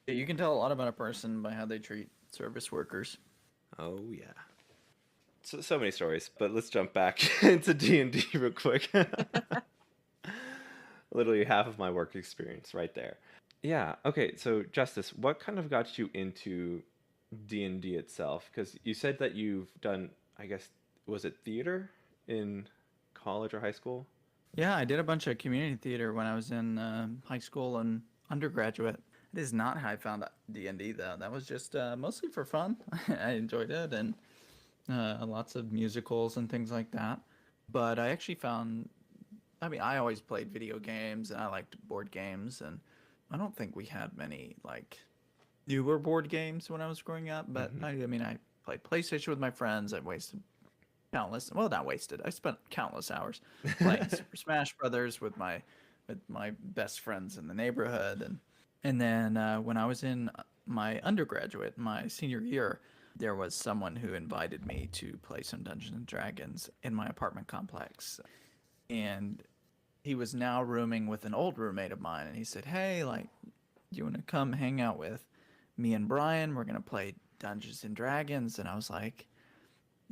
yeah, you can tell a lot about a person by how they treat service workers. Oh yeah. So many stories, but let's jump back into D&D real quick. Literally half of my work experience right there. Yeah. Okay. So Justice, what kind of got you into D&D itself? Because you said that you've done, I guess, was it theater in college or high school? Yeah, I did a bunch of community theater when I was in high school and undergraduate. It is not how I found D&D though. That was just mostly for fun. I enjoyed it, and lots of musicals and things like that. But I actually found, I mean, I always played video games and I liked board games, and I don't think we had many like newer board games when I was growing up. But Hmm. I mean, I played PlayStation with my friends. I wasted countless, well, not wasted. I spent countless hours playing Super Smash Brothers with my best friends in the neighborhood, and then when I was in my undergraduate, my senior year, there was someone who invited me to play some Dungeons and Dragons in my apartment complex, and he was now rooming with an old roommate of mine, and he said, "Hey, like, do you want to come hang out with me and Brian? We're gonna play Dungeons and Dragons." And I was like,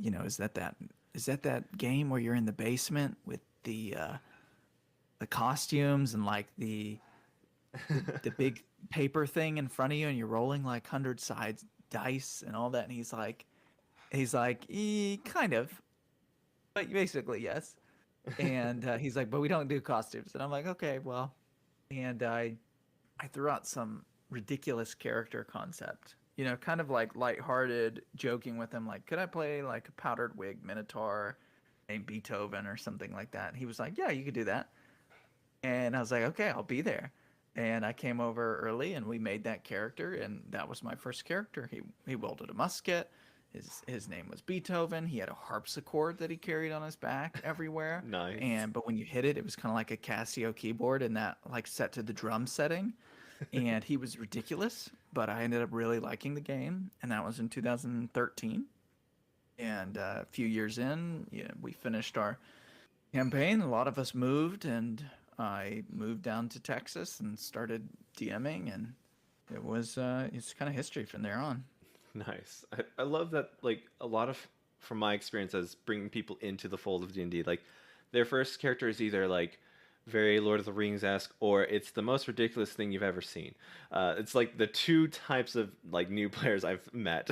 is that that game where you're in the basement with the costumes and like the big paper thing in front of you, and you're rolling like 100 sides dice and all that? And he's like, kind of, but basically yes. And he's like, but we don't do costumes. And I'm like, okay, well. And I threw out some ridiculous character concept, kind of like lighthearted, joking with him, like, could I play like a powdered wig minotaur named Beethoven or something like that? And he was like, yeah, you could do that. And I was like, okay, I'll be there. And I came over early and we made that character, and that was my first character. He wielded a musket. His name was Beethoven. He had a harpsichord that he carried on his back everywhere. Nice. And but when you hit it, it was kind of like a Casio keyboard, and that like set to the drum setting. And he was ridiculous, but I ended up really liking the game, and that was in 2013. And a few years in, we finished our campaign. A lot of us moved, and I moved down to Texas and started DMing, and it's kind of history from there on. Nice. I love that, like, a lot of, from my experience as bringing people into the fold of D&D, like, their first character is either, like, very Lord of the Rings-esque, or it's the most ridiculous thing you've ever seen. It's, like, the two types of, like, new players I've met.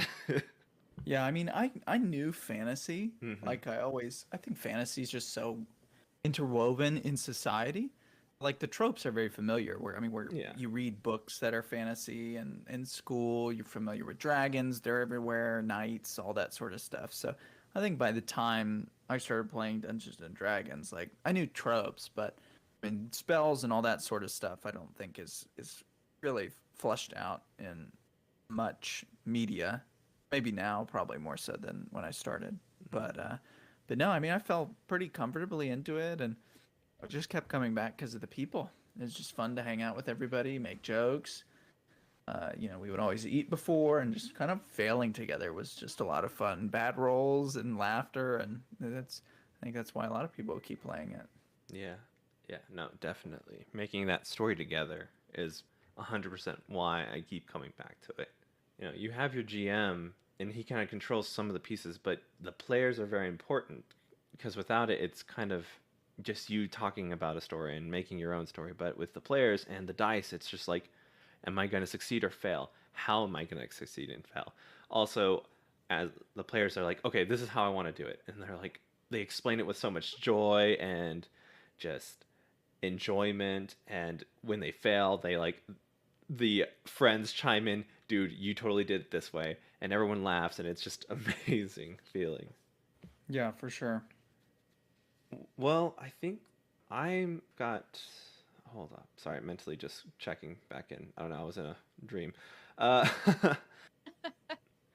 Yeah, I mean, I knew fantasy. Hmm. Like I think fantasy is just so interwoven in society. Like the tropes are very familiar. Where Yeah. you read books that are fantasy, and in school you're familiar with dragons, they're everywhere, knights, all that sort of stuff. So I think by the time I started playing Dungeons and Dragons, like I knew tropes, but I mean spells and all that sort of stuff I don't think is really flushed out in much media. Maybe now, probably more so than when I started. But no, I mean I fell pretty comfortably into it, and I just kept coming back because of the people. It's just fun to hang out with everybody, make jokes. We would always eat before, and just kind of failing together was just a lot of fun. Bad rolls and laughter, and I think that's why a lot of people keep playing it. Yeah. Yeah, no, definitely. Making that story together is 100% why I keep coming back to it. You have your GM, and he kind of controls some of the pieces, but the players are very important because without it, it's kind of just you talking about a story and making your own story. But with the players and the dice, it's just like, am I going to succeed or fail? How am I going to succeed and fail? Also, as the players are like, okay, this is how I want to do it, and they're like, they explain it with so much joy and just enjoyment. And when they fail, they like, the friends chime in, dude, you totally did it this way, and everyone laughs, and it's just amazing feeling. Yeah, for sure. Well, I think I'm got. Hold up, sorry, mentally just checking back in. I don't know, I was in a dream. Uh,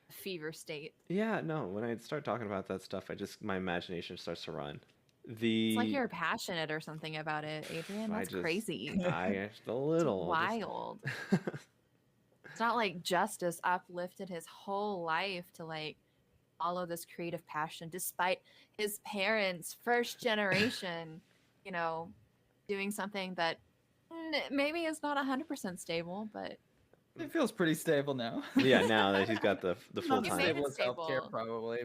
Fever state. yeah, no, when I start talking about that stuff, my imagination starts to run. It's like The you're passionate or something about it, Adrian. I That's just crazy. I just a It's little just. wild. It's not like Justice uplifted his whole life to like follow this creative passion despite his parents, first generation, you know, doing something that maybe is not 100% stable, but It feels pretty stable now. Yeah, now that he's got the full Not he as time. made stable it as healthcare, stable. probably,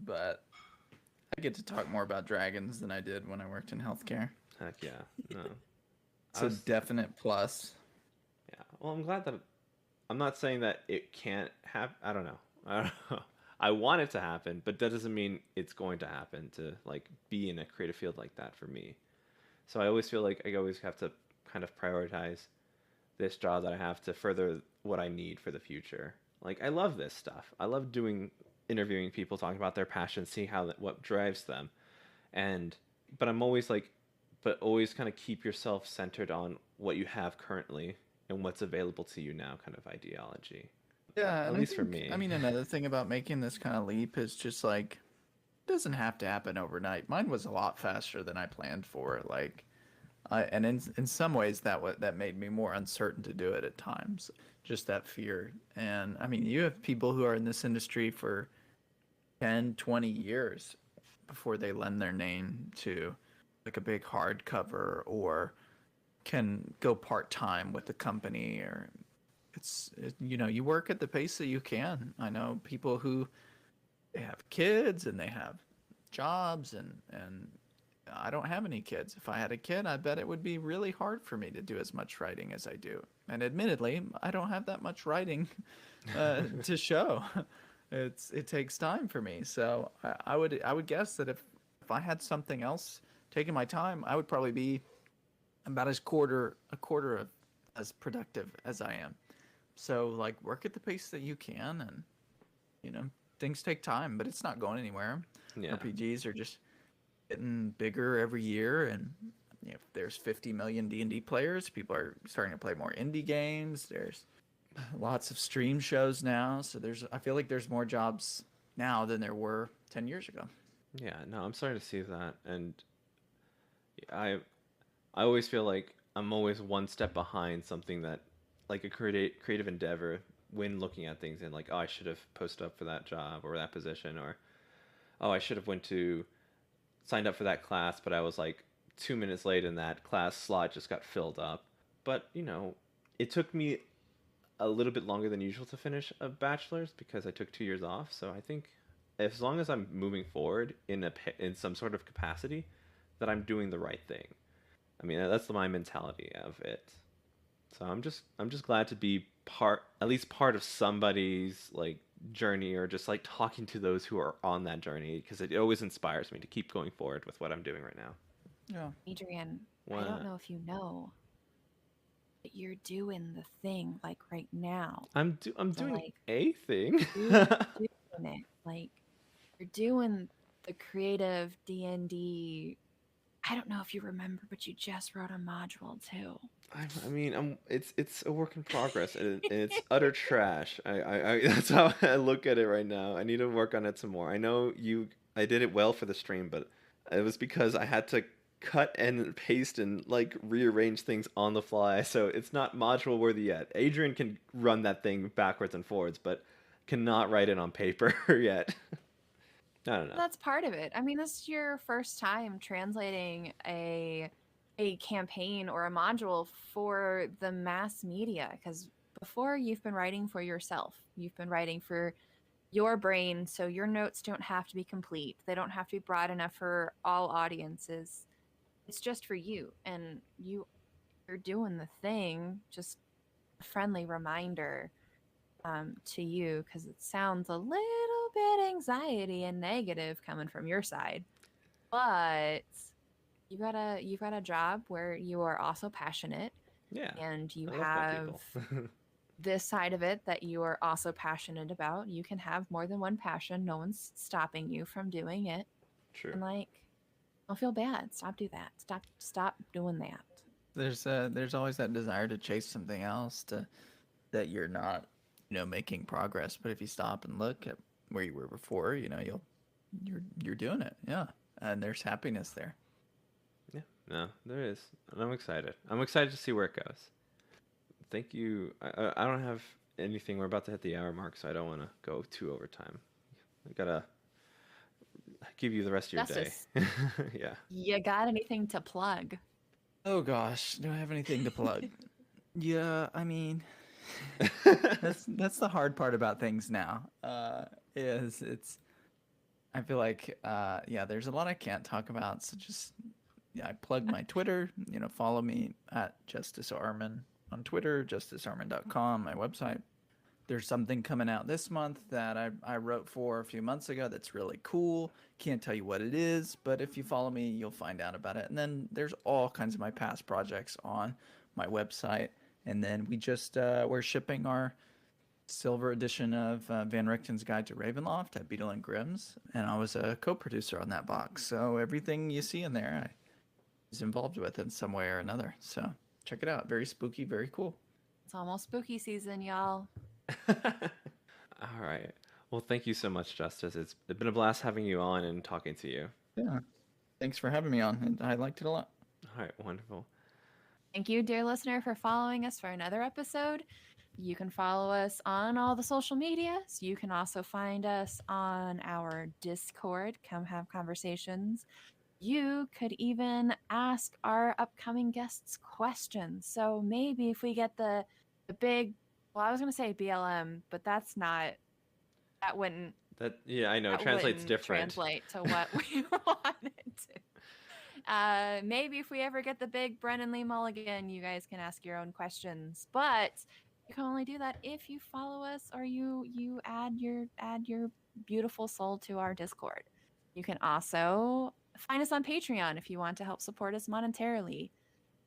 but I get to talk more about dragons than I did when I worked in healthcare. Heck yeah, no. It's I a was definite plus. Yeah. Well, I'm glad that I'm not saying that it can't happen. I don't know. I don't know. I want it to happen, but that doesn't mean it's going to happen to like be in a creative field like that for me. So I always feel like I always have to kind of prioritize this job that I have to further what I need for the future. Like, I love this stuff. I love interviewing people, talking about their passions, see what drives them. And, but I'm always like, but always kind of keep yourself centered on what you have currently and what's available to you now kind of ideology. Yeah, At and least for me. I mean, another thing about making this kind of leap is just like, it doesn't have to happen overnight. Mine was a lot faster than I planned for. Like, and in some ways that made me more uncertain to do it at times. Just that fear. And I mean, you have people who are in this industry for 10, 20 years before they lend their name to like a big hardcover or can go part-time with the company, or you work at the pace that you can. I know people who they have kids and they have jobs, and I don't have any kids. If I had a kid, I bet it would be really hard for me to do as much writing as I do. And admittedly, I don't have that much writing to show. It takes time for me. So I would guess that if I had something else taking my time, I would probably be about a quarter of as productive as I am. So like, work at the pace that you can, and things take time, but it's not going anywhere. Yeah. RPGs are just getting bigger every year, and if there's 50 million D&D players, people are starting to play more indie games. There's lots of stream shows now, so I feel like there's more jobs now than there were 10 years ago. Yeah, no, I'm starting to see that, and I always feel like I'm always one step behind something that, like a creative endeavor, when looking at things and like, oh, I should have posted up for that job or that position, or oh, I should have signed up for that class, but I was like 2 minutes late and that class slot just got filled up. But it took me a little bit longer than usual to finish a bachelor's because I took 2 years off. So I think as long as I'm moving forward in some sort of capacity, that I'm doing the right thing. I mean, that's my mentality of it. So I'm just glad to be at least part of somebody's like journey, or just like talking to those who are on that journey, because it always inspires me to keep going forward with what I'm doing right now. Yeah. Adrian, What? I don't know if you know, but you're doing the thing like right now. I'm So, doing like, a thing. you're doing it. Like, you're doing the creative D&D. I don't know if you remember, but you just wrote a module too. I mean, it's a work in progress, and it's utter trash. I that's how I look at it right now. I need to work on it some more. I know I did it well for the stream, but it was because I had to cut and paste and like rearrange things on the fly. So it's not module worthy yet. Adrian can run that thing backwards and forwards, but cannot write it on paper yet. I don't know. That's part of it. I mean, this is your first time translating a campaign or a module for the mass media, because before you've been writing for yourself. You've been writing for your brain, so your notes don't have to be complete. They don't have to be broad enough for all audiences. It's just for you, and you're doing the thing. Just a friendly reminder to you, because it sounds a little bit anxiety and negative coming from your side, but you've got a job where you are also passionate, Yeah. and you I love my have people. this side of it that you are also passionate about. You can have more than one passion. No one's stopping you from doing it. True. And like, don't feel bad. Stop doing that. There's always that desire to chase something else that you're not making progress. But if you stop and look at where you were before, you're doing it. Yeah, and there's happiness there. Yeah, no, there is, and I'm excited. I'm excited to see where it goes. Thank you. I don't have anything. We're about to hit the hour mark, so I don't want to go too overtime. I gotta give you the rest of your Justice. day. Yeah. You got anything to plug? Oh gosh, do I have anything to plug? Yeah, I mean, that's the hard part about things now. I feel like there's a lot I can't talk about. So just I plug my Twitter. Follow me at Justice Arman on Twitter, justicearman.com, my website. There's something coming out this month that I wrote for a few months ago that's really cool. Can't tell you what it is, but if you follow me, you'll find out about it. And then there's all kinds of my past projects on my website. And then we just we're shipping our silver edition of Van Richten's Guide to Ravenloft at Beetle and Grimm's, and I was a co-producer on that box. So everything you see in there, I was involved with in some way or another. So check it out. Very spooky, very cool. It's almost spooky season, y'all. All right. Well, thank you so much, Justice. It's been a blast having you on and talking to you. Yeah. Thanks for having me on. And I liked it a lot. All right, wonderful. Thank you, dear listener, for following us for another episode. You can follow us on all the social medias. You can also find us on our Discord. Come have conversations. You could even ask our upcoming guests questions. So maybe if we get the big, well, I was going to say BLM, but that wouldn't. Yeah, I know. That Translates wouldn't different. Translate to what we wanted to. Maybe if we ever get the big Brennan Lee Mulligan, you guys can ask your own questions. But you can only do that if you follow us or you add your beautiful soul to our Discord. You can also find us on Patreon if you want to help support us monetarily.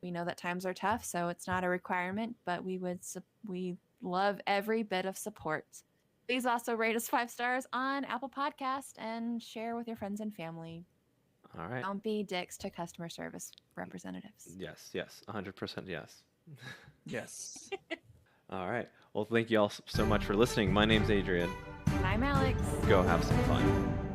We know that times are tough, so it's not a requirement, but we love every bit of support. Please also rate us 5 stars on Apple Podcast and share with your friends and family. All right. Don't be dicks to customer service representatives. Yes, 100% yes. Yes. All right. Well, thank you all so much for listening. My name's Adrian. And I'm Alex. Go have some fun.